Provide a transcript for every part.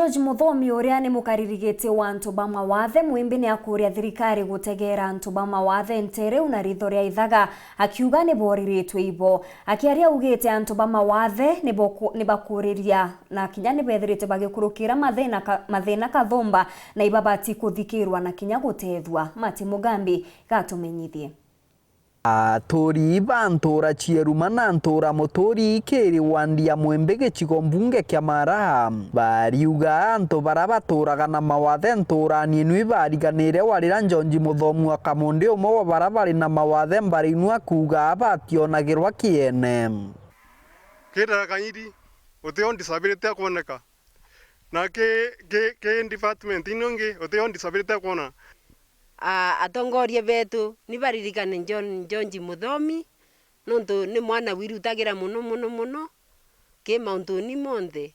George Muthomi uria ni mukaririgiti wa antu ba mawathe mwimbi ni akuria thirikari gutegera antu ba mawathe ntere una ritho ria ithaga akiuga ni boriritwe ibo akiaria ugite antu ba mawathe ni bakuriria na kinya ni bethirite bagikurukira mathina kathomba na ibabati kuthikirwa na kinya gutethwa. Mati Mugambi gatumenyithie. Atori bantora chierumana ntora motori keri wandia mwembe gicigo mbunge kia Maraha bariuga anto barabatora na mawathe ntora nienui bariganire warira George Muthomi akamonde umwe wa barabari na mawathe mbarinua kuga abationagirwa kiene kira kanyiri uteo disability akoneka na ke department inonge uteo disability akona atongoria betu ni baririkane George Muthomi nonto ni mwana wirutagira muno ke mauntoni monthe.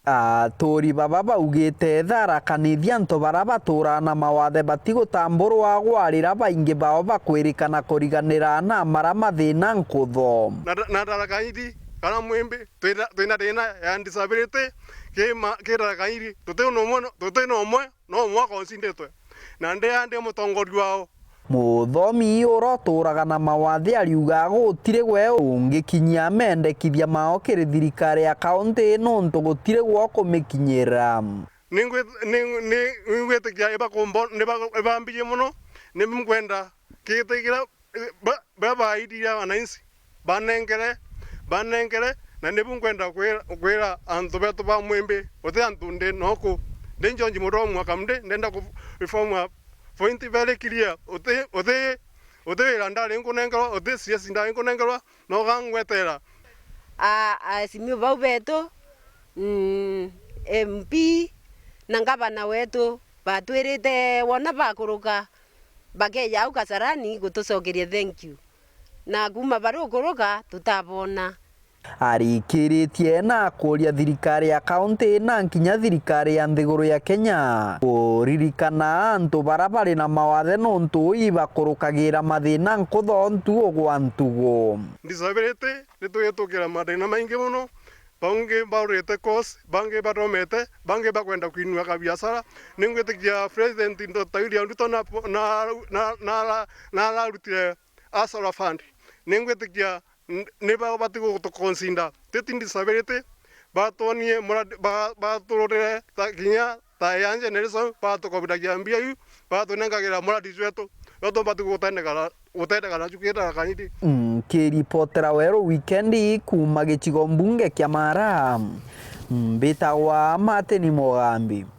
Atori baba baugite thara kanithia nto barabatura na mawathe batigutambũrwa gwarira baingi bao bakwirikana kuriganira na mara mathina nkutho na darakaidi kana mwembe twina dena ya disability ke darakaidi tuteno mwe no mwa konsindetwe na ande mutongoria wao. Muthomi uroturaga na mawathe ariuga gutire gwe ungikinyia mendekithia mao kiri thirikari ya kaunti nonto gutire gwo kumikinyira ningwetikia ibambiye muno nimkwenda kitigira babaidia wananchi banengere na nimkwenda kwira antu betu ba mwembe uti antunde noko den George Muthomi akamde ndenda ku reform point very clear uti randari nkunengero uti siasi ndari nkunengero no gangwetera simio bau betu MP na ngabana wetu batwirite wona bakuruka bakeya au Kasarani gutucokeria thank you na kuma barukuruka tutabona arikiritie na kuria thirikari ya kaunti na nkinya thirikari ya nthiguru ya Kenya kuririkana antu barabari na mawathe nontu ibakurukagira mathina nkutho ntugo gwa ntugo disability nituyetukira mathina maingi muno bangi baurite course bangi baromete bangi bakwenda kuinua kabiashara ningwetikia president Dr. Ruto na rutire asara fund ningwetikia neba batigo kutokonsinda teti disability batonie baturore takinya tayanje nelson batokobidagia mbia yu batonengagira muradi wetu bato batigo utendekana chukira kanidi kiripotera wero weekend kuma gicigo mbunge kia Maraha mbitawa Mati Mugambi.